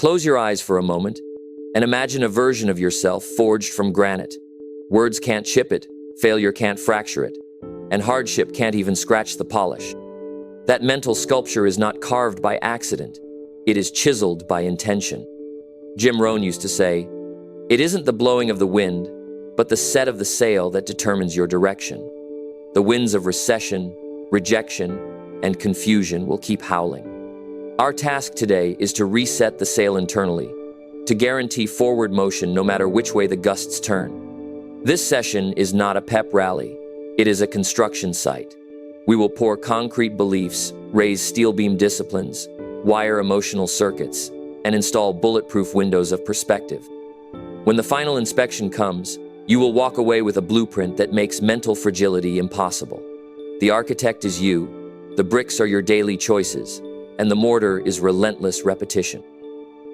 Close your eyes for a moment and imagine a version of yourself forged from granite. Words can't chip it, failure can't fracture it, and hardship can't even scratch the polish. That mental sculpture is not carved by accident. It is chiseled by intention. Jim Rohn used to say, "It isn't the blowing of the wind, but the set of the sail that determines your direction." The winds of recession, rejection, and confusion will keep howling. Our task today is to reset the sail internally, to guarantee forward motion no matter which way the gusts turn. This session is not a pep rally. It is a construction site. We will pour concrete beliefs, raise steel beam disciplines, wire emotional circuits, and install bulletproof windows of perspective. When the final inspection comes, you will walk away with a blueprint that makes mental fragility impossible. The architect is you, the bricks are your daily choices, and the mortar is relentless repetition.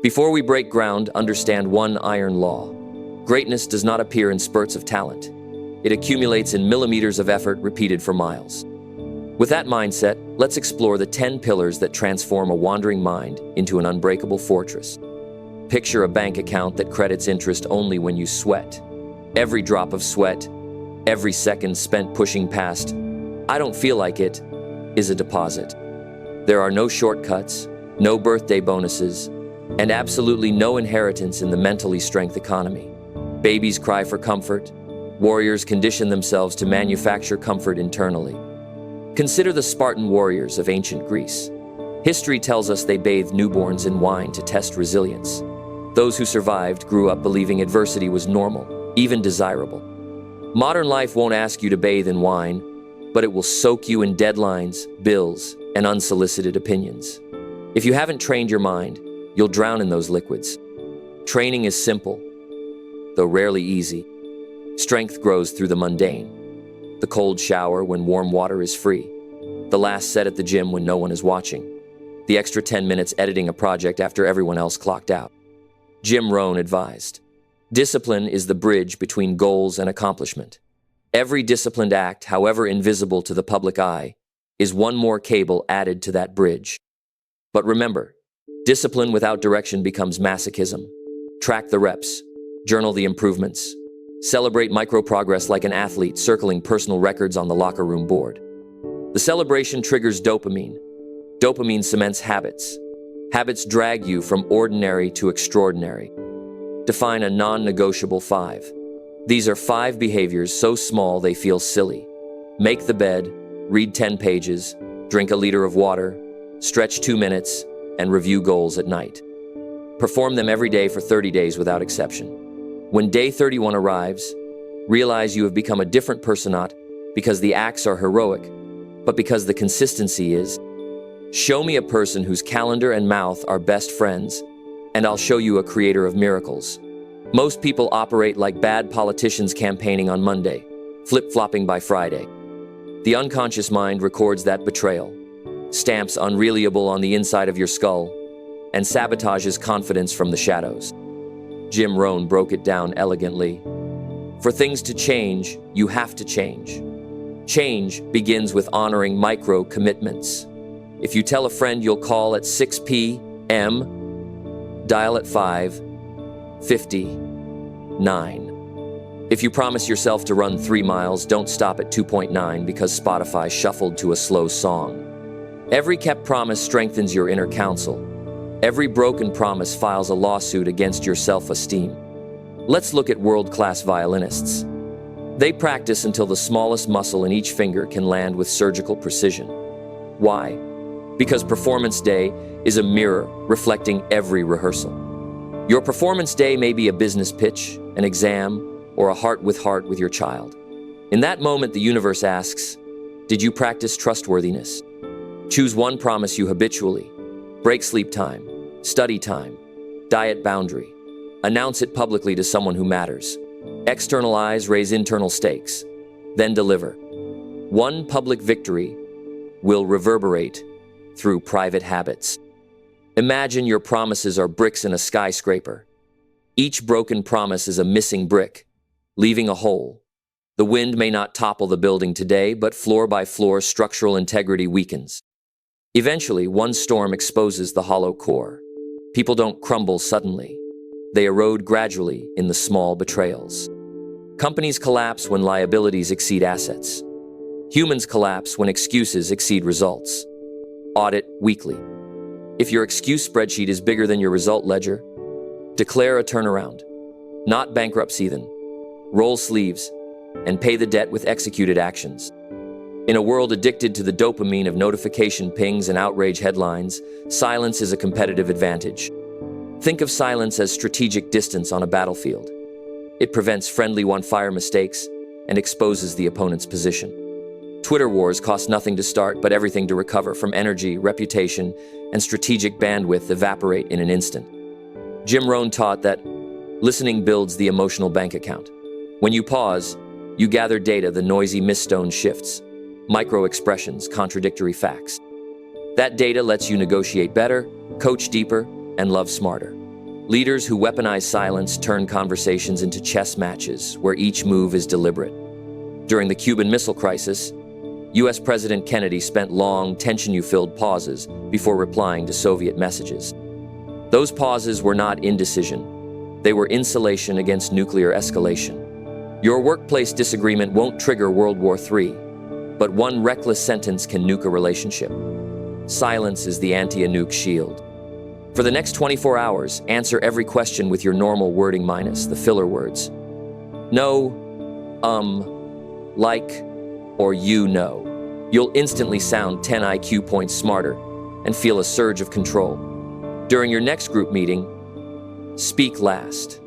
Before we break ground, understand one iron law. Greatness does not appear in spurts of talent. It accumulates in millimeters of effort repeated for miles. With that mindset, let's explore the 10 pillars that transform a wandering mind into an unbreakable fortress. Picture a bank account that credits interest only when you sweat. Every drop of sweat, every second spent pushing past, "I don't feel like it," is a deposit. There are no shortcuts, no birthday bonuses, and absolutely no inheritance in the mentally strength economy. Babies cry for comfort. Warriors condition themselves to manufacture comfort internally. Consider the Spartan warriors of ancient Greece. History tells us they bathed newborns in wine to test resilience. Those who survived grew up believing adversity was normal, even desirable. Modern life won't ask you to bathe in wine, but it will soak you in deadlines, bills, and unsolicited opinions. If you haven't trained your mind, you'll drown in those liquids. Training is simple, though rarely easy. Strength grows through the mundane. The cold shower when warm water is free. The last set at the gym when no one is watching. The extra 10 minutes editing a project after everyone else clocked out. Jim Rohn advised, "Discipline is the bridge between goals and accomplishment. Every disciplined act, however invisible to the public eye, is one more cable added to that bridge." But remember, discipline without direction becomes masochism. Track the reps, journal the improvements, celebrate micro-progress like an athlete circling personal records on the locker room board. The celebration triggers dopamine. Dopamine cements habits. Habits drag you from ordinary to extraordinary. Define a non-negotiable 5. These are 5 behaviors so small they feel silly. Make the bed, read 10 pages, drink a liter of water, stretch 2 minutes, and review goals at night. Perform them every day for 30 days without exception. When day 31 arrives, realize you have become a different person, not because the acts are heroic, but because the consistency is. Show me a person whose calendar and mouth are best friends, and I'll show you a creator of miracles. Most people operate like bad politicians campaigning on Monday, flip-flopping by Friday. The unconscious mind records that betrayal, stamps unreliable on the inside of your skull, and sabotages confidence from the shadows. Jim Rohn broke it down elegantly. For things to change, you have to change. Change begins with honoring micro-commitments. If you tell a friend you'll call at 6 p.m., dial at 5:59. If you promise yourself to run 3 miles, don't stop at 2.9 because Spotify shuffled to a slow song. Every kept promise strengthens your inner counsel. Every broken promise files a lawsuit against your self-esteem. Let's look at world-class violinists. They practice until the smallest muscle in each finger can land with surgical precision. Why? Because performance day is a mirror reflecting every rehearsal. Your performance day may be a business pitch, an exam, or a heart-with-heart with your child. In that moment, the universe asks, did you practice trustworthiness? Choose one promise you habitually. Break sleep time, study time, diet boundary. Announce it publicly to someone who matters. Externalize, raise internal stakes. Then deliver. One public victory will reverberate through private habits. Imagine your promises are bricks in a skyscraper. Each broken promise is a missing brick, leaving a hole. The wind may not topple the building today, but floor by floor, structural integrity weakens. Eventually, one storm exposes the hollow core. People don't crumble suddenly. They erode gradually in the small betrayals. Companies collapse when liabilities exceed assets. Humans collapse when excuses exceed results. Audit weekly. If your excuse spreadsheet is bigger than your result ledger, declare a turnaround. Not bankruptcy then. Roll sleeves and pay the debt with executed actions. In a world addicted to the dopamine of notification pings and outrage headlines, silence is a competitive advantage. Think of silence as strategic distance on a battlefield. It prevents friendly one-fire mistakes and exposes the opponent's position. Twitter wars cost nothing to start, but everything to recover, from energy, reputation, and strategic bandwidth evaporate in an instant. Jim Rohn taught that listening builds the emotional bank account. When you pause, you gather data, the noisy misstone shifts, micro-expressions, contradictory facts. That data lets you negotiate better, coach deeper, and love smarter. Leaders who weaponize silence turn conversations into chess matches where each move is deliberate. During the Cuban Missile Crisis, U.S. President Kennedy spent long, tension-filled pauses before replying to Soviet messages. Those pauses were not indecision. They were insulation against nuclear escalation. Your workplace disagreement won't trigger World War III, but one reckless sentence can nuke a relationship. Silence is the anti-nuke shield. For the next 24 hours, answer every question with your normal wording minus the filler words. No, like, or you know. You'll instantly sound 10 IQ points smarter and feel a surge of control. During your next group meeting, speak last.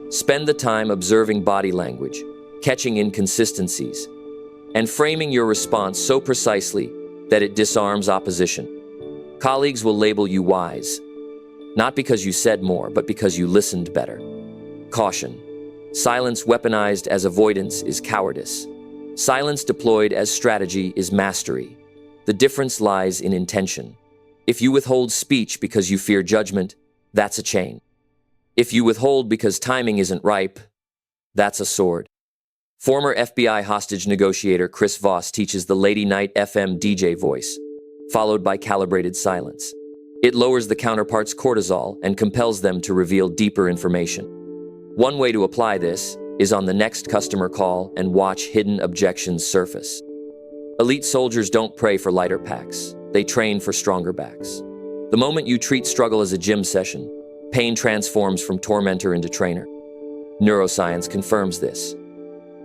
Spend the time observing body language, catching inconsistencies, and framing your response so precisely that it disarms opposition. Colleagues will label you wise, not because you said more, but because you listened better. Caution. Silence weaponized as avoidance is cowardice. Silence deployed as strategy is mastery. The difference lies in intention. If you withhold speech because you fear judgment, that's a chain. If you withhold because timing isn't ripe, that's a sword. Former FBI hostage negotiator Chris Voss teaches the lady night FM DJ voice, followed by calibrated silence. It lowers the counterpart's cortisol and compels them to reveal deeper information. One way to apply this is on the next customer call and watch hidden objections surface. Elite soldiers don't pray for lighter packs. They train for stronger backs. The moment you treat struggle as a gym session, pain transforms from tormentor into trainer. Neuroscience confirms this.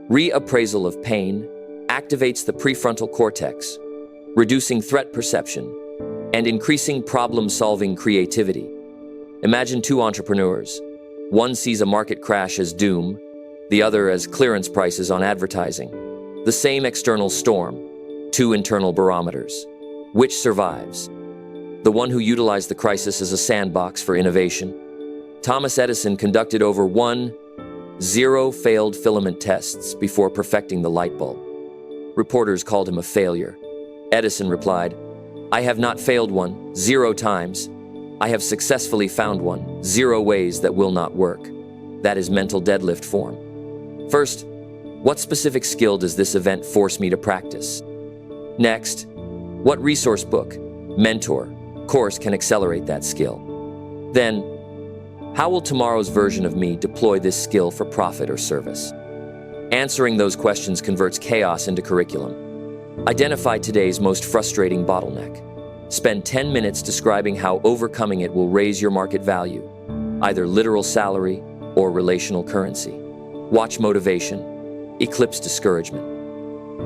Reappraisal of pain activates the prefrontal cortex, reducing threat perception and increasing problem-solving creativity. Imagine two entrepreneurs. One sees a market crash as doom, the other as clearance prices on advertising. The same external storm, two internal barometers. Which survives? The one who utilized the crisis as a sandbox for innovation. Thomas Edison conducted over 0 failed filament tests before perfecting the light bulb. Reporters called him a failure. Edison replied, "I have not failed 0 times. I have successfully found 0 ways that will not work." That is mental deadlift form. First, what specific skill does this event force me to practice? Next, what resource book, mentor, course can accelerate that skill? Then, how will tomorrow's version of me deploy this skill for profit or service? Answering those questions converts chaos into curriculum. Identify today's most frustrating bottleneck. Spend 10 minutes describing how overcoming it will raise your market value, either literal salary or relational currency. Watch motivation, eclipse discouragement.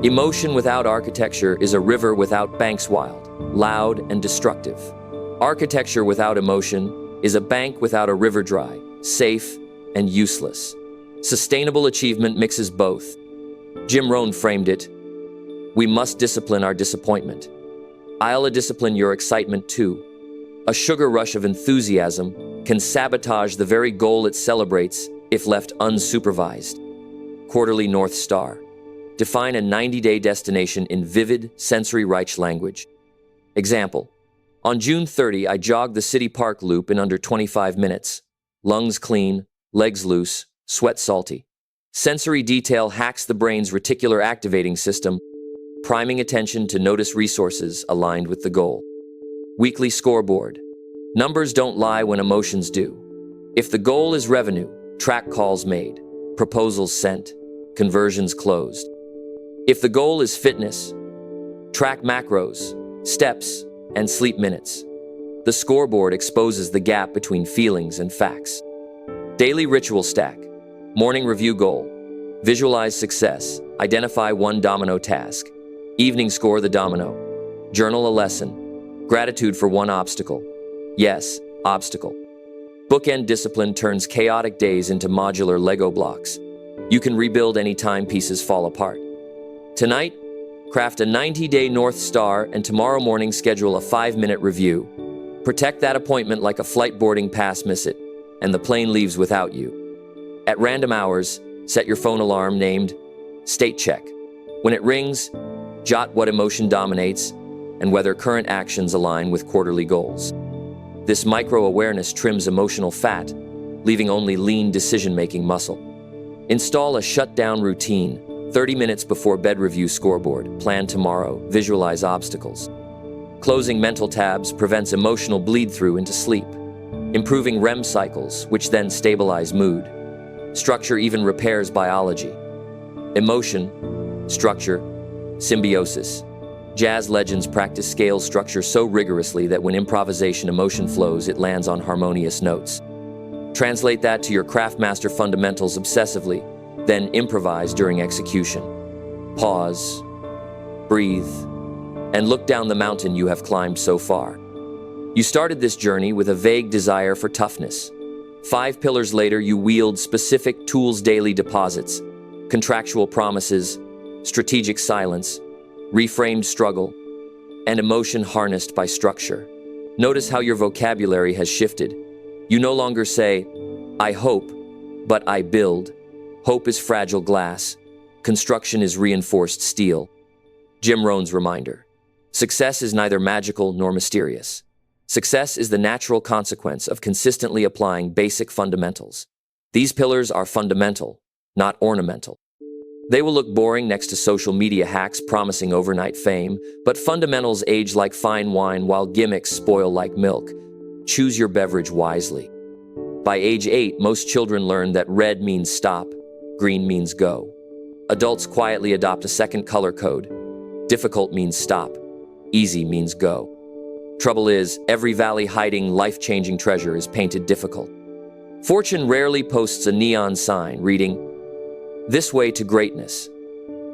Emotion without architecture is a river without banks, wild, loud, and destructive. Architecture without emotion is a bank without a river, dry, safe, and useless. Sustainable achievement mixes both. Jim Rohn framed it, "We must discipline our disappointment. I'll discipline your excitement too." A sugar rush of enthusiasm can sabotage the very goal it celebrates if left unsupervised. Quarterly North Star. Define a 90-day destination in vivid, sensory-rich language. Example: on June 30, I jogged the city park loop in under 25 minutes. Lungs clean, legs loose, sweat salty. Sensory detail hacks the brain's reticular activating system, priming attention to notice resources aligned with the goal. Weekly scoreboard. Numbers don't lie when emotions do. If the goal is revenue, track calls made, proposals sent, conversions closed. If the goal is fitness, track macros, steps, and sleep minutes. The scoreboard exposes the gap between feelings and facts. Daily ritual stack. Morning review goal. Visualize success. Identify one domino task. Evening score the domino. Journal a lesson. Gratitude for one obstacle. Yes, obstacle. Bookend discipline turns chaotic days into modular Lego blocks. You can rebuild any time pieces fall apart. Tonight, craft a 90-day North Star, and tomorrow morning schedule a 5-minute review. Protect that appointment like a flight boarding pass, miss it, and the plane leaves without you. At random hours, set your phone alarm named State Check. When it rings, jot what emotion dominates and whether current actions align with quarterly goals. This micro-awareness trims emotional fat, leaving only lean decision-making muscle. Install a shutdown routine, 30 minutes before bed review scoreboard, plan tomorrow, visualize obstacles. Closing mental tabs prevents emotional bleed-through into sleep, improving REM cycles, which then stabilize mood. Structure even repairs biology. Emotion, structure, symbiosis. Jazz legends practice scale structure so rigorously that when improvisation emotion flows, it lands on harmonious notes. Translate that to your craftmaster fundamentals obsessively, then improvise during execution. Pause, breathe, and look down the mountain you have climbed so far. You started this journey with a vague desire for toughness. 5 pillars later, you wield specific tools, daily deposits, contractual promises, strategic silence, reframed struggle, and emotion harnessed by structure. Notice how your vocabulary has shifted. You no longer say, I hope, but I build. Hope is fragile glass. Construction is reinforced steel. Jim Rohn's reminder. Success is neither magical nor mysterious. Success is the natural consequence of consistently applying basic fundamentals. These pillars are fundamental, not ornamental. They will look boring next to social media hacks promising overnight fame, but fundamentals age like fine wine while gimmicks spoil like milk. Choose your beverage wisely. By age 8, most children learn that red means stop, green means go. Adults quietly adopt a second color code. Difficult means stop, easy means go. Trouble is, every valley-hiding, life-changing treasure is painted difficult. Fortune rarely posts a neon sign reading, "This way to greatness."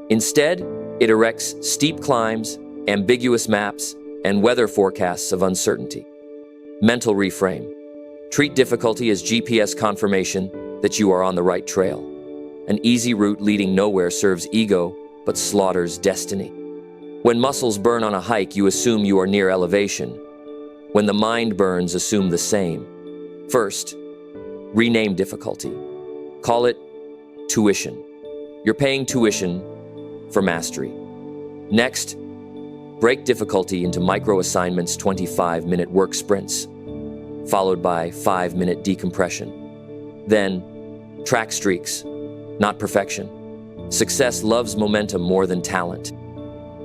Instead, it erects steep climbs, ambiguous maps, and weather forecasts of uncertainty. Mental reframe. Treat difficulty as GPS confirmation that you are on the right trail. An easy route leading nowhere serves ego, but slaughters destiny. When muscles burn on a hike, you assume you are near elevation. When the mind burns, assume the same. First, rename difficulty. Call it tuition. You're paying tuition for mastery. Next, break difficulty into micro-assignments, 25-minute work sprints, followed by 5-minute decompression. Then, track streaks, not perfection. Success loves momentum more than talent.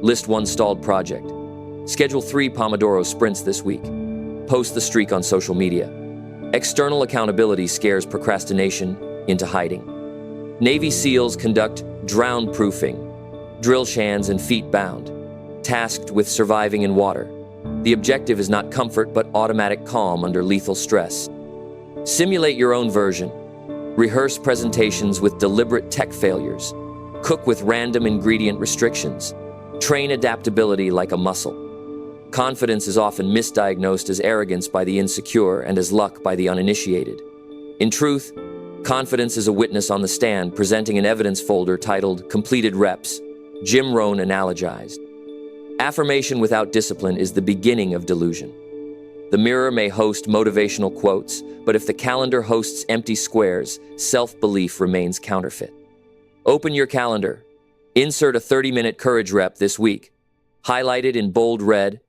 List one stalled project. Schedule 3 Pomodoro sprints this week. Post the streak on social media. External accountability scares procrastination into hiding. Navy SEALs conduct drown-proofing, drill hands and feet bound, tasked with surviving in water. The objective is not comfort but automatic calm under lethal stress. Simulate your own version. Rehearse presentations with deliberate tech failures. Cook with random ingredient restrictions. Train adaptability like a muscle. Confidence is often misdiagnosed as arrogance by the insecure and as luck by the uninitiated. In truth, confidence is a witness on the stand presenting an evidence folder titled Completed Reps. Jim Rohn analogized. Affirmation without discipline is the beginning of delusion. The mirror may host motivational quotes, but if the calendar hosts empty squares, self-belief remains counterfeit. Open your calendar. Insert a 30-minute courage rep this week. Highlight it in bold red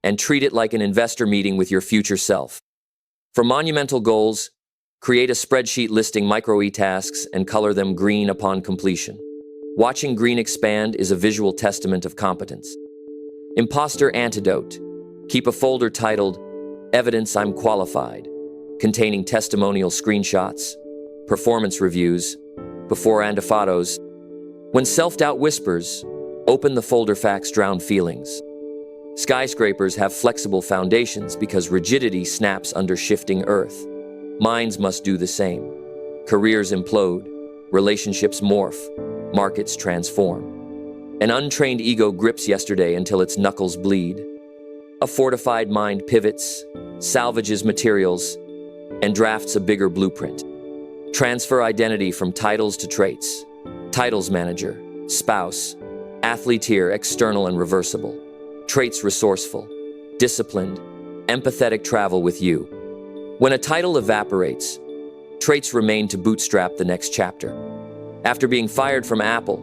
and treat it like an investor meeting with your future self. For monumental goals, create a spreadsheet listing micro-tasks and color them green upon completion. Watching green expand is a visual testament of competence. Imposter antidote. Keep a folder titled evidence I'm qualified, containing testimonial screenshots, performance reviews, before and photos. When self-doubt whispers, open the folder. Facts drown feelings. Skyscrapers have flexible foundations because rigidity snaps under shifting earth. Minds must do the same. Careers implode, relationships morph, markets transform. An untrained ego grips yesterday until its knuckles bleed. A fortified mind pivots, salvages materials, and drafts a bigger blueprint. Transfer identity from titles to traits. Titles manager, spouse, athleteer, external and reversible. Traits resourceful, disciplined, empathetic, travel with you. When a title evaporates, traits remain to bootstrap the next chapter. After being fired from Apple,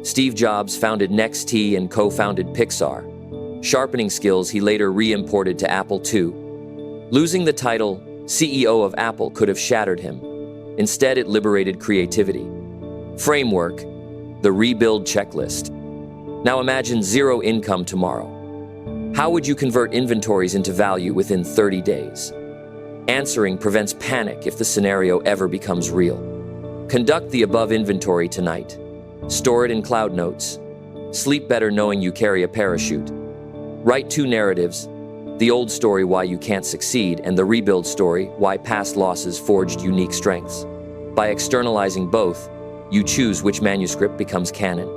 Steve Jobs founded NXT and co-founded Pixar. Sharpening skills he later re-imported to Apple II. Losing the title CEO of Apple could have shattered him. Instead, it liberated creativity. Framework, the rebuild checklist. Now imagine zero income tomorrow. How would you convert inventories into value within 30 days? Answering prevents panic if the scenario ever becomes real. Conduct the above inventory tonight. Store it in cloud notes. Sleep better knowing you carry a parachute. Write two narratives, the old story why you can't succeed and the rebuild story why past losses forged unique strengths. By externalizing both, you choose which manuscript becomes canon.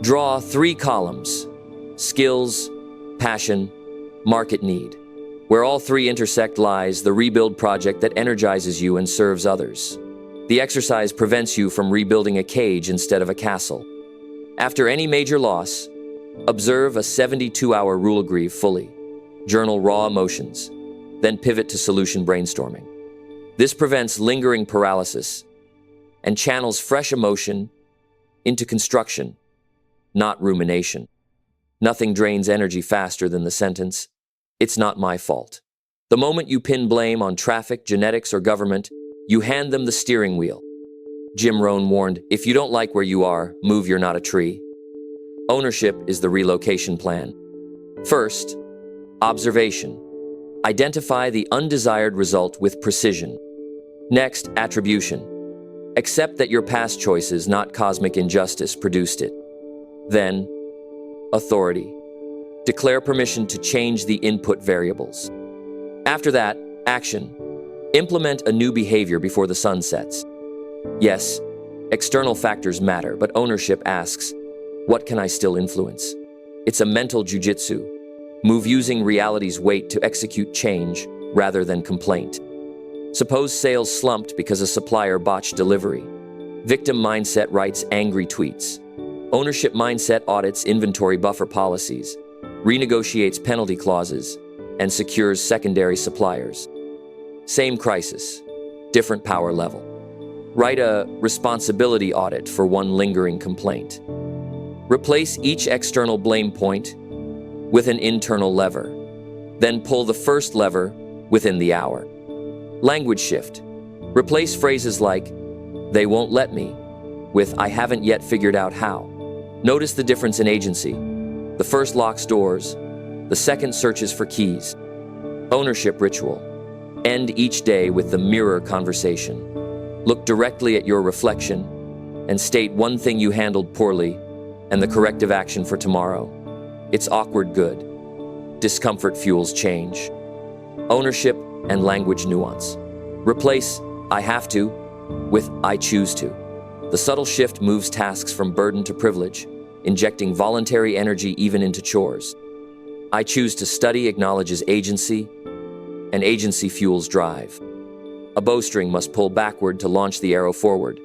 Draw 3 columns: skills, passion, market need. Where all 3 intersect lies the rebuild project that energizes you and serves others. The exercise prevents you from rebuilding a cage instead of a castle. After any major loss, observe a 72-hour rule of grief fully. Journal raw emotions, then pivot to solution brainstorming. This prevents lingering paralysis and channels fresh emotion into construction, not rumination. Nothing drains energy faster than the sentence, "It's not my fault." The moment you pin blame on traffic, genetics, or government, you hand them the steering wheel. Jim Rohn warned, "If you don't like where you are, move. You're not a tree." Ownership is the relocation plan. First, observation. Identify the undesired result with precision. Next, attribution. Accept that your past choices, not cosmic injustice, produced it. Then, authority. Declare permission to change the input variables. After that, action. Implement a new behavior before the sun sets. Yes, external factors matter, but ownership asks, what can I still influence? It's a mental jujitsu. Move using reality's weight to execute change rather than complaint. Suppose sales slumped because a supplier botched delivery. Victim mindset writes angry tweets. Ownership mindset audits inventory buffer policies, renegotiates penalty clauses, and secures secondary suppliers. Same crisis, different power level. Write a responsibility audit for one lingering complaint. Replace each external blame point with an internal lever. Then pull the first lever within the hour. Language shift. Replace phrases like, "They won't let me," with "I haven't yet figured out how." Notice the difference in agency. The first locks doors, the second searches for keys. Ownership ritual. End each day with the mirror conversation. Look directly at your reflection and state one thing you handled poorly and the corrective action for tomorrow. It's awkward good. Discomfort fuels change. Ownership and language nuance. Replace "I have to" with "I choose to." The subtle shift moves tasks from burden to privilege, injecting voluntary energy even into chores. "I choose to study" acknowledges agency, and agency fuels drive. A bowstring must pull backward to launch the arrow forward.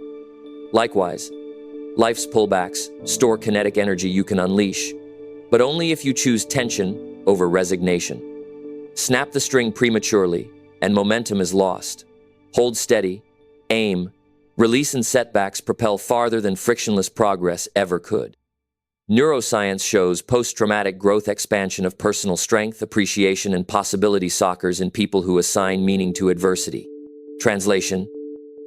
Likewise, life's pullbacks store kinetic energy you can unleash, but only if you choose tension over resignation. Snap the string prematurely, and momentum is lost. Hold steady, aim, release, and setbacks propel farther than frictionless progress ever could. Neuroscience shows post-traumatic growth expansion of personal strength, appreciation, and possibility soccers in people who assign meaning to adversity. Translation: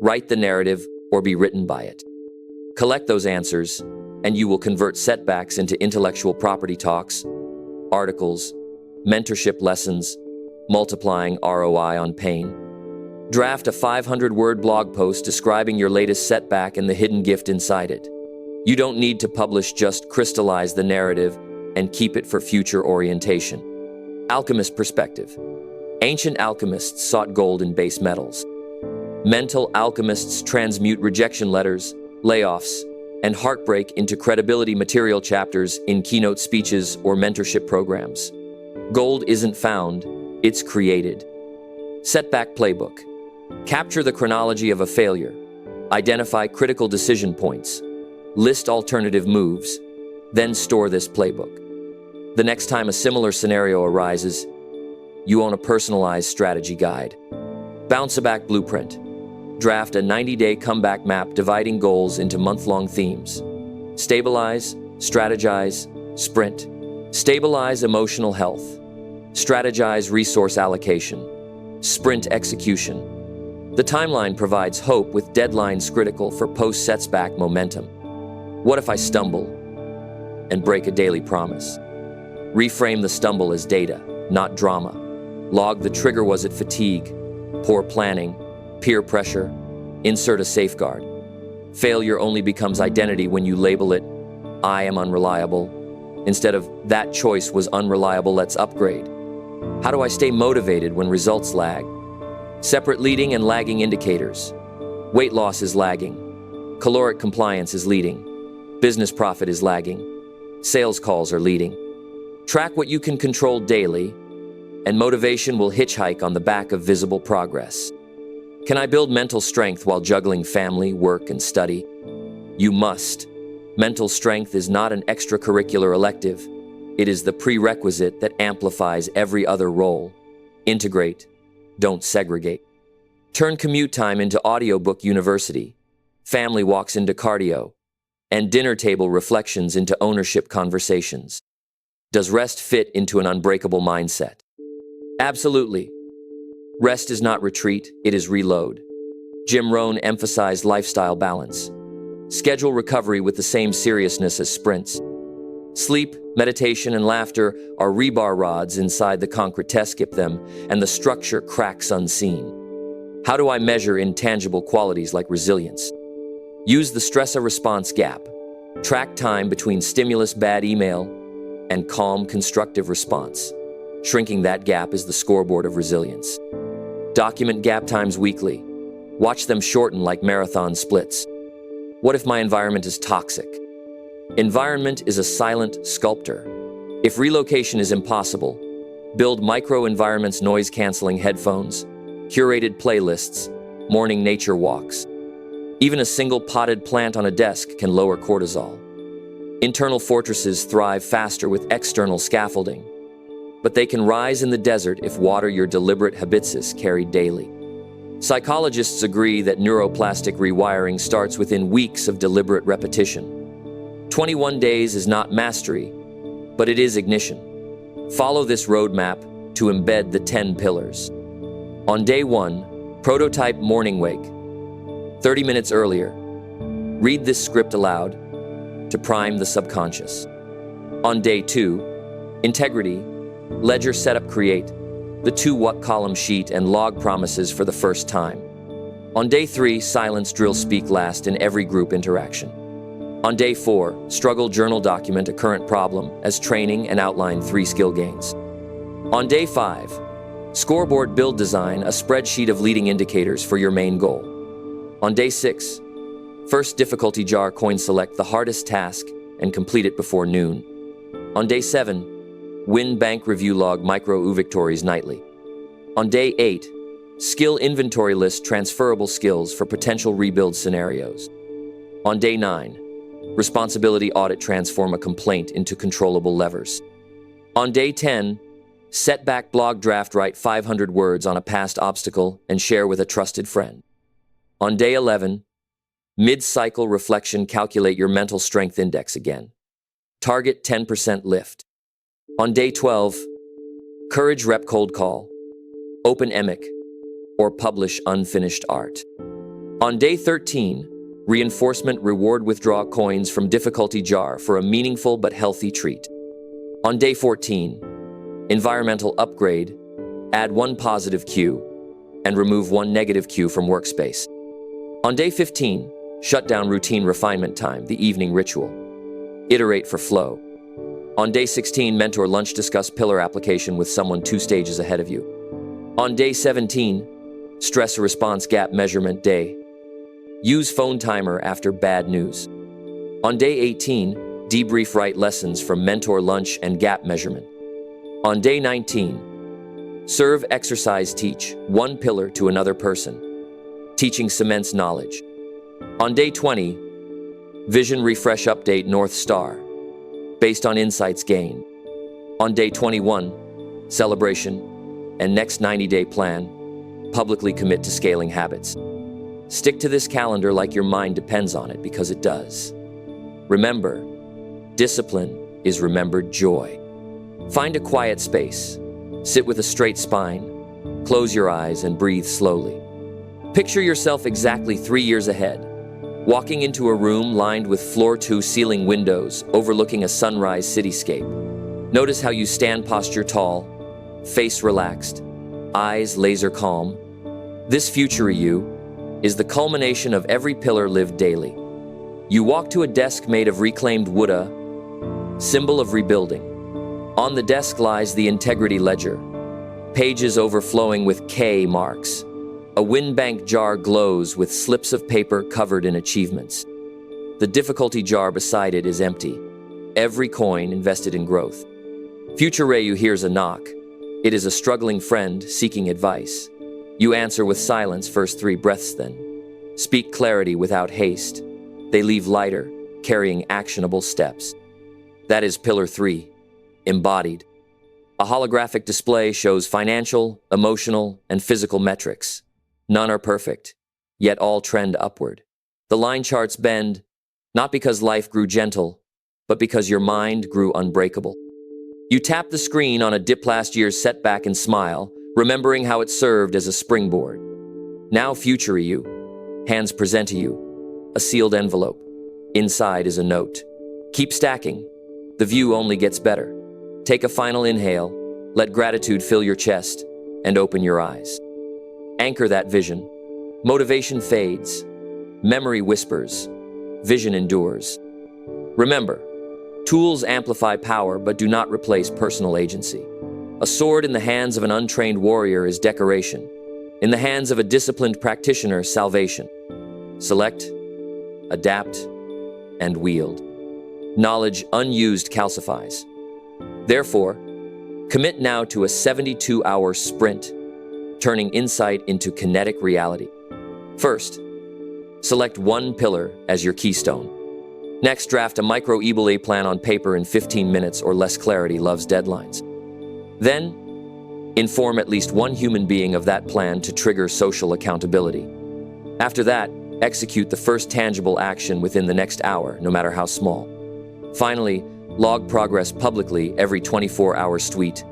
write the narrative or be written by it. Collect those answers, and you will convert setbacks into intellectual property talks, articles, mentorship lessons, multiplying ROI on pain. Draft a 500-word blog post describing your latest setback and the hidden gift inside it. You don't need to publish, just crystallize the narrative and keep it for future orientation. Alchemist perspective. Ancient alchemists sought gold in base metals. Mental alchemists transmute rejection letters, layoffs, and heartbreak into credibility material chapters in keynote speeches or mentorship programs. Gold isn't found, it's created. Setback playbook. Capture the chronology of a failure. Identify critical decision points. List alternative moves. Then store this playbook. The next time a similar scenario arises, you own a personalized strategy guide. Bounce-back blueprint. Draft a 90-day comeback map dividing goals into month-long themes. Stabilize, strategize, sprint. Stabilize emotional health. Strategize resource allocation. Sprint execution. The timeline provides hope with deadlines critical for post-setback momentum. What if I stumble and break a daily promise? Reframe the stumble as data, not drama. Log the trigger. Was it fatigue, poor planning, peer pressure? Insert a safeguard. Failure only becomes identity when you label it, I am unreliable. Instead of, that choice was unreliable, let's upgrade. How do I stay motivated when results lag? Separate leading and lagging indicators. Weight loss is lagging. Caloric compliance is leading. Business profit is lagging. Sales calls are leading. Track what you can control daily, and motivation will hitchhike on the back of visible progress. Can I build mental strength while juggling family, work, and study? You must. Mental strength is not an extracurricular elective. It is the prerequisite that amplifies every other role. Integrate, don't segregate. Turn commute time into audiobook university, family walks into cardio, and dinner table reflections into ownership conversations. Does rest fit into an unbreakable mindset? Absolutely. Rest is not retreat, it is reload. Jim Rohn emphasized lifestyle balance. Schedule recovery with the same seriousness as sprints. Sleep, meditation, and laughter are rebar rods inside the concrete. Skip them, and the structure cracks unseen. How do I measure intangible qualities like resilience? Use the stress-response gap. Track time between stimulus, bad email, and calm, constructive response. Shrinking that gap is the scoreboard of resilience. Document gap times weekly. Watch them shorten like marathon splits. What if my environment is toxic? Environment is a silent sculptor. If relocation is impossible, build micro-environments, noise-canceling headphones, curated playlists, morning nature walks. Even a single potted plant on a desk can lower cortisol. Internal fortresses thrive faster with external scaffolding, but they can rise in the desert if water your deliberate habits is carried daily. Psychologists agree that neuroplastic rewiring starts within weeks of deliberate repetition. 21 days is not mastery, but it is ignition. Follow this roadmap to embed the 10 pillars. On day 1, prototype morning wake. 30 minutes earlier, read this script aloud to prime the subconscious. On day 2, integrity. Ledger setup, create the 2 what column sheet and log promises for the first time. On day 3, silence drill, speak last in every group interaction. On day 4, struggle journal, document a current problem as training and outline 3 skill gains. On day 5, scoreboard, build, design a spreadsheet of leading indicators for your main goal. On day 6, first difficulty jar, coin, select the hardest task and complete it before noon. On day 7, win bank review, log micro victories nightly. On day 8, skill inventory, list transferable skills for potential rebuild scenarios. On day 9, responsibility audit, transform a complaint into controllable levers. On day 10, setback blog draft, write 500 words on a past obstacle and share with a trusted friend. On day 11, mid-cycle reflection, calculate your mental strength index again. Target 10% lift. On day 12, courage, rep, cold call, open emic, or publish unfinished art. On day 13, reinforcement, reward, withdraw coins from difficulty jar for a meaningful but healthy treat. On day 14, environmental upgrade, Add one positive cue and remove one negative cue from workspace. On day 15, shut down routine refinement time, the evening ritual. Iterate for flow. On day 16, mentor lunch, discuss pillar application with someone 2 stages ahead of you. On day 17, stress response gap measurement day. Use phone timer after bad news. On day 18, debrief, write lessons from mentor lunch and gap measurement. On day 19, serve, exercise, teach, one pillar to another person. Teaching cements knowledge. On day 20, vision, refresh, update, North Star, based on insights gained. On day 21, celebration and next 90-day plan, publicly commit to scaling habits. Stick to this calendar like your mind depends on it, because it does. Remember, discipline is remembered joy. Find a quiet space, sit with a straight spine, close your eyes and breathe slowly. Picture yourself exactly 3 years ahead, walking into a room lined with floor-to-ceiling windows overlooking a sunrise cityscape. Notice how you stand, posture tall, face relaxed, eyes laser calm. This future you is the culmination of every pillar lived daily. You walk to a desk made of reclaimed wood, a symbol of rebuilding. On the desk lies the integrity ledger, pages overflowing with K marks. A Winbank jar glows with slips of paper covered in achievements. The difficulty jar beside it is empty, every coin invested in growth. Future Rayu hears a knock. It is a struggling friend seeking advice. You answer with silence, first 3 breaths then. Speak clarity without haste. They leave lighter, carrying actionable steps. That is Pillar 3, embodied. A holographic display shows financial, emotional, and physical metrics. None are perfect, yet all trend upward. The line charts bend, not because life grew gentle, but because your mind grew unbreakable. You tap the screen on a dip last year's setback and smile, remembering how it served as a springboard. Now future you, hands present to you, a sealed envelope. Inside is a note. Keep stacking. The view only gets better. Take a final inhale, let gratitude fill your chest, and open your eyes. Anchor that vision. Motivation fades. Memory whispers. Vision endures. Remember, tools amplify power but do not replace personal agency. A sword in the hands of an untrained warrior is decoration. In the hands of a disciplined practitioner, salvation. Select, adapt, and wield. Knowledge unused calcifies. Therefore, commit now to a 72-hour sprint, turning insight into kinetic reality. First, select one pillar as your keystone. Next, draft a micro-EBLE plan on paper in 15 minutes or less. Clarity loves deadlines. Then, inform at least one human being of that plan to trigger social accountability. After that, execute the first tangible action within the next hour, no matter how small. Finally, log progress publicly every 24-hour tweet,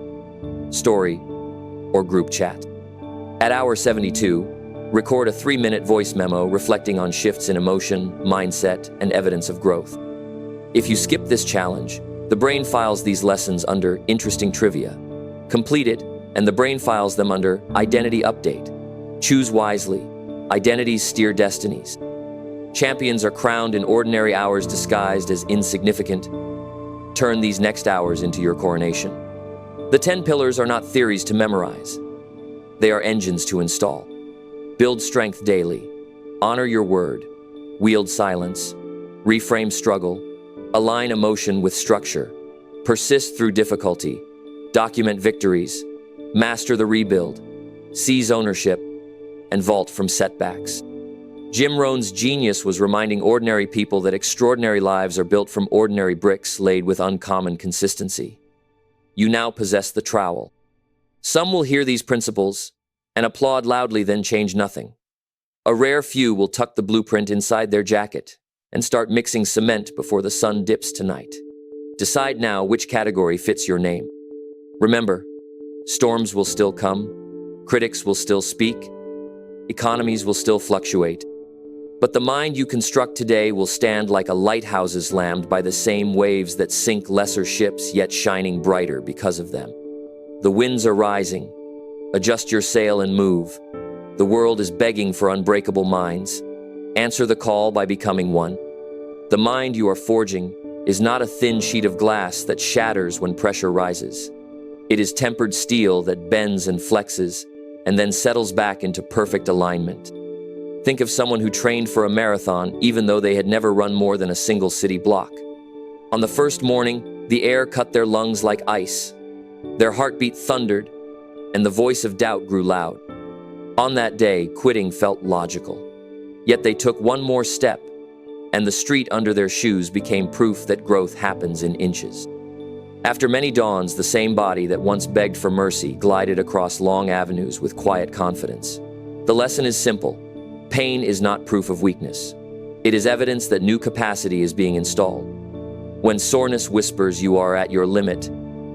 story, or group chat. At hour 72, record a 3-minute voice memo reflecting on shifts in emotion, mindset, and evidence of growth. If you skip this challenge, the brain files these lessons under interesting trivia. Complete it, and the brain files them under identity update. Choose wisely. Identities steer destinies. Champions are crowned in ordinary hours disguised as insignificant. Turn these next hours into your coronation. The 10 pillars are not theories to memorize. They are engines to install. Build strength daily. Honor your word. Wield silence. Reframe struggle. Align emotion with structure. Persist through difficulty. Document victories. Master the rebuild. Seize ownership. And vault from setbacks. Jim Rohn's genius was reminding ordinary people that extraordinary lives are built from ordinary bricks laid with uncommon consistency. You now possess the trowel. Some will hear these principles and applaud loudly, then change nothing. A rare few will tuck the blueprint inside their jacket and start mixing cement before the sun dips tonight. Decide now which category fits your name. Remember, storms will still come, critics will still speak, economies will still fluctuate, but the mind you construct today will stand like a lighthouse slammed by the same waves that sink lesser ships, yet shining brighter because of them. The winds are rising, Adjust your sail and move. The world is begging for unbreakable minds. Answer the call by becoming one. The mind you are forging is not a thin sheet of glass that shatters when pressure rises. It is tempered steel that bends and flexes and then settles back into perfect alignment. Think of someone who trained for a marathon even though they had never run more than a single city block. On the first morning, the air cut their lungs like ice. Their heartbeat thundered, and the voice of doubt grew loud. On that day, quitting felt logical. Yet they took one more step, and the street under their shoes became proof that growth happens in inches. After many dawns, the same body that once begged for mercy glided across long avenues with quiet confidence. The lesson is simple. Pain is not proof of weakness. It is evidence that new capacity is being installed. When soreness whispers you are at your limit,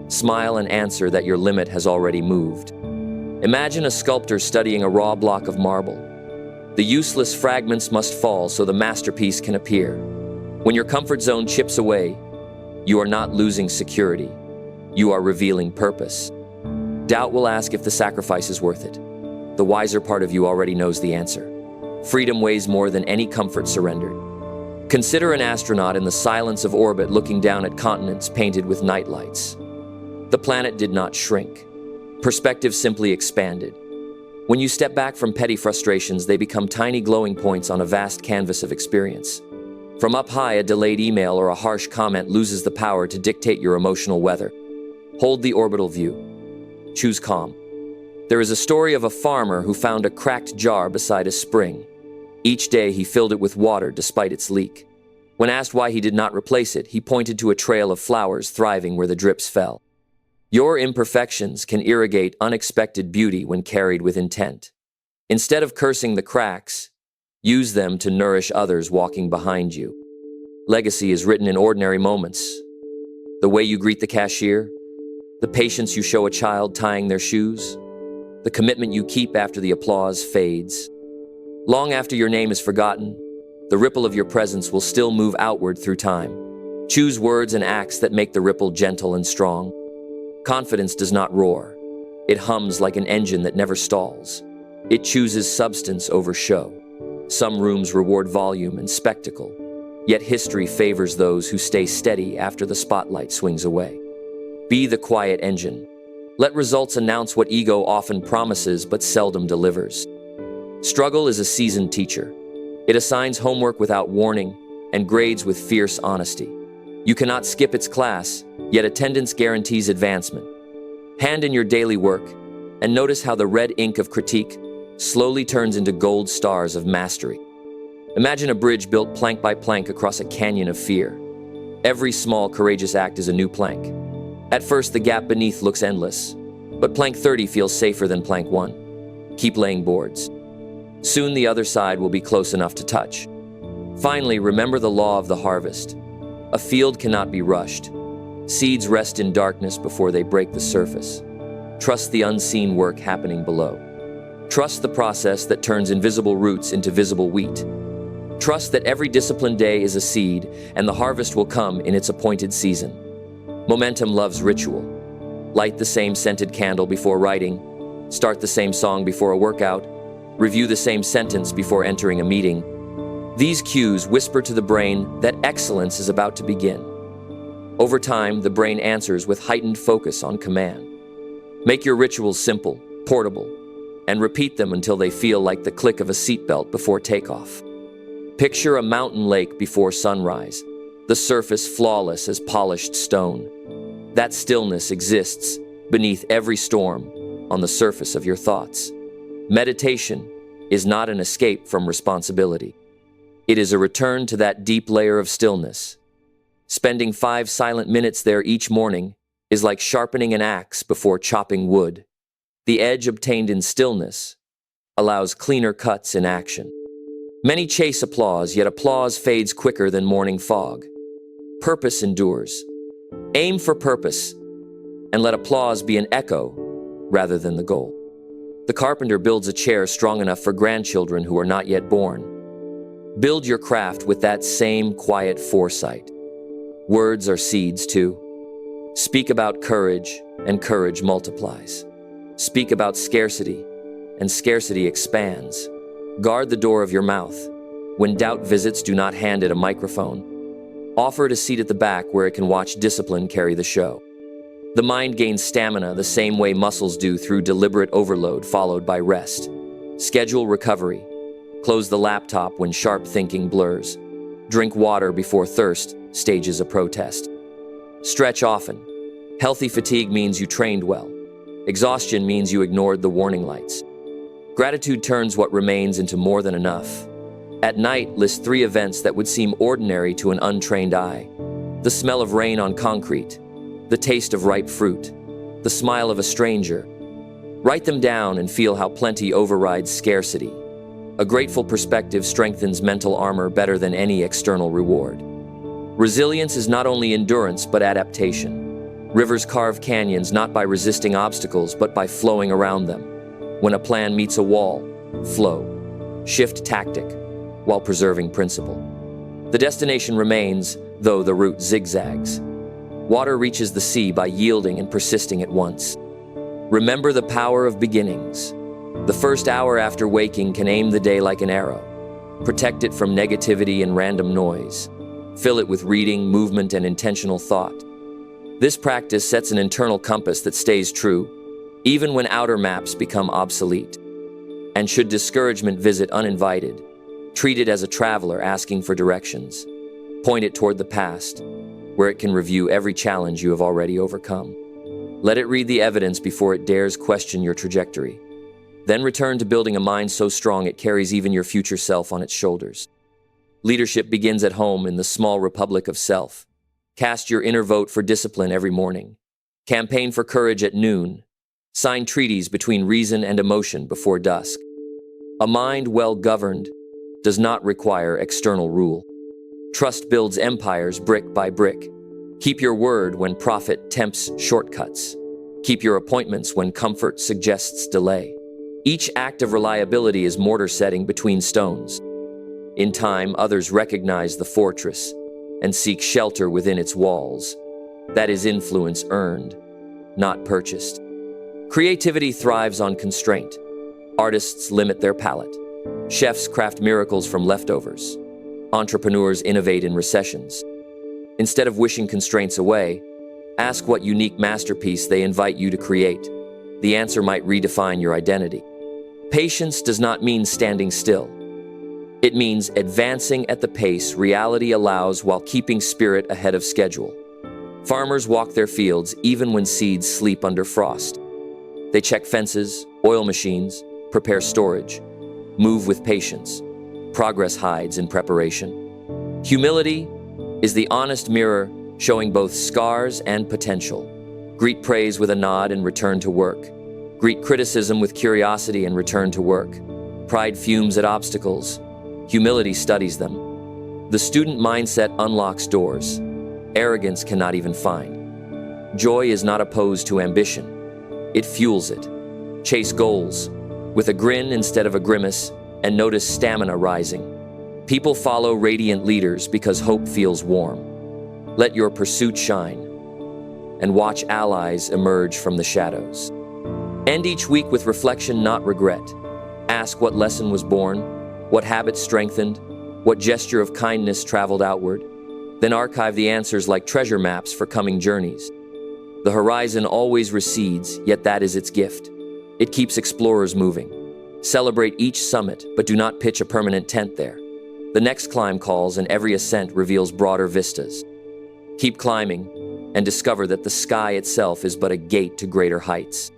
smile and answer that your limit has already moved. Imagine a sculptor studying a raw block of marble. The useless fragments must fall so the masterpiece can appear. When your comfort zone chips away, you are not losing security. You are revealing purpose. Doubt will ask if the sacrifice is worth it. The wiser part of you already knows the answer. Freedom weighs more than any comfort surrendered. Consider an astronaut in the silence of orbit looking down at continents painted with nightlights. The planet did not shrink. Perspective simply expanded. When you step back from petty frustrations, they become tiny glowing points on a vast canvas of experience. From up high, a delayed email or a harsh comment loses the power to dictate your emotional weather. Hold the orbital view. Choose calm. There is a story of a farmer who found a cracked jar beside a spring. Each day he filled it with water despite its leak. When asked why he did not replace it, he pointed to a trail of flowers thriving where the drips fell. Your imperfections can irrigate unexpected beauty when carried with intent. Instead of cursing the cracks, use them to nourish others walking behind you. Legacy is written in ordinary moments. The way you greet the cashier, the patience you show a child tying their shoes, the commitment you keep after the applause fades. Long after your name is forgotten, the ripple of your presence will still move outward through time. Choose words and acts that make the ripple gentle and strong. Confidence does not roar. It hums like an engine that never stalls. It chooses substance over show. Some rooms reward volume and spectacle, yet history favors those who stay steady after the spotlight swings away. Be the quiet engine. Let results announce what ego often promises but seldom delivers. Struggle is a seasoned teacher. It assigns homework without warning and grades with fierce honesty. You cannot skip its class, yet attendance guarantees advancement. Hand in your daily work and notice how the red ink of critique slowly turns into gold stars of mastery. Imagine a bridge built plank by plank across a canyon of fear. Every small, courageous act is a new plank. At first, the gap beneath looks endless, but plank 30 feels safer than plank 1. Keep laying boards. Soon the other side will be close enough to touch. Finally, remember the law of the harvest. A field cannot be rushed. Seeds rest in darkness before they break the surface. Trust the unseen work happening below. Trust the process that turns invisible roots into visible wheat. Trust that every disciplined day is a seed, and the harvest will come in its appointed season. Momentum loves ritual. Light the same scented candle before writing. Start the same song before a workout. Review the same sentence before entering a meeting. These cues whisper to the brain that excellence is about to begin. Over time, the brain answers with heightened focus on command. Make your rituals simple, portable, and repeat them until they feel like the click of a seatbelt before takeoff. Picture a mountain lake before sunrise, the surface flawless as polished stone. That stillness exists beneath every storm on the surface of your thoughts. Meditation is not an escape from responsibility. It is a return to that deep layer of stillness. Spending 5 silent minutes there each morning is like sharpening an axe before chopping wood. The edge obtained in stillness allows cleaner cuts in action. Many chase applause, yet applause fades quicker than morning fog. Purpose endures. Aim for purpose, and let applause be an echo rather than the goal. The carpenter builds a chair strong enough for grandchildren who are not yet born. Build your craft with that same quiet foresight. Words are seeds too. Speak about courage, and courage multiplies. Speak about scarcity, and scarcity expands. Guard the door of your mouth. When doubt visits, do not hand it a microphone. Offer it a seat at the back where it can watch discipline carry the show. The mind gains stamina the same way muscles do, through deliberate overload followed by rest. Schedule recovery. Close the laptop when sharp thinking blurs. Drink water before thirst stages a protest. Stretch often. Healthy fatigue means you trained well. Exhaustion means you ignored the warning lights. Gratitude turns what remains into more than enough. At night, list 3 events that would seem ordinary to an untrained eye. The smell of rain on concrete, the taste of ripe fruit, the smile of a stranger. Write them down and feel how plenty overrides scarcity. A grateful perspective strengthens mental armor better than any external reward. Resilience is not only endurance but adaptation. Rivers carve canyons not by resisting obstacles but by flowing around them. When a plan meets a wall, flow. Shift tactic while preserving principle. The destination remains, though the route zigzags. Water reaches the sea by yielding and persisting at once. Remember the power of beginnings. The first hour after waking can aim the day like an arrow. Protect it from negativity and random noise. Fill it with reading, movement, and intentional thought. This practice sets an internal compass that stays true, even when outer maps become obsolete. And should discouragement visit uninvited, treat it as a traveler asking for directions. Point it toward the past, where it can review every challenge you have already overcome. Let it read the evidence before it dares question your trajectory. Then return to building a mind so strong it carries even your future self on its shoulders. Leadership begins at home, in the small republic of self. Cast your inner vote for discipline every morning. Campaign for courage at noon. Sign treaties between reason and emotion before dusk. A mind well governed does not require external rule. Trust builds empires brick by brick. Keep your word when profit tempts shortcuts. Keep your appointments when comfort suggests delay. Each act of reliability is mortar setting between stones. In time, others recognize the fortress and seek shelter within its walls. That is influence earned, not purchased. Creativity thrives on constraint. Artists limit their palette. Chefs craft miracles from leftovers. Entrepreneurs innovate in recessions. Instead of wishing constraints away, ask what unique masterpiece they invite you to create. The answer might redefine your identity. Patience does not mean standing still. It means advancing at the pace reality allows while keeping spirit ahead of schedule. Farmers walk their fields even when seeds sleep under frost. They check fences, oil machines, prepare storage, move with patience. Progress hides in preparation. Humility is the honest mirror showing both scars and potential. Greet praise with a nod and return to work. Greet criticism with curiosity and return to work. Pride fumes at obstacles. Humility studies them. The student mindset unlocks doors. Arrogance cannot even find. Joy is not opposed to ambition. It fuels it. Chase goals with a grin instead of a grimace, and notice stamina rising. People follow radiant leaders because hope feels warm. Let your pursuit shine, and watch allies emerge from the shadows. End each week with reflection, not regret. Ask what lesson was born, what habit strengthened, what gesture of kindness traveled outward. Then archive the answers like treasure maps for coming journeys. The horizon always recedes, yet that is its gift. It keeps explorers moving. Celebrate each summit, but do not pitch a permanent tent there. The next climb calls, and every ascent reveals broader vistas. Keep climbing, and discover that the sky itself is but a gate to greater heights.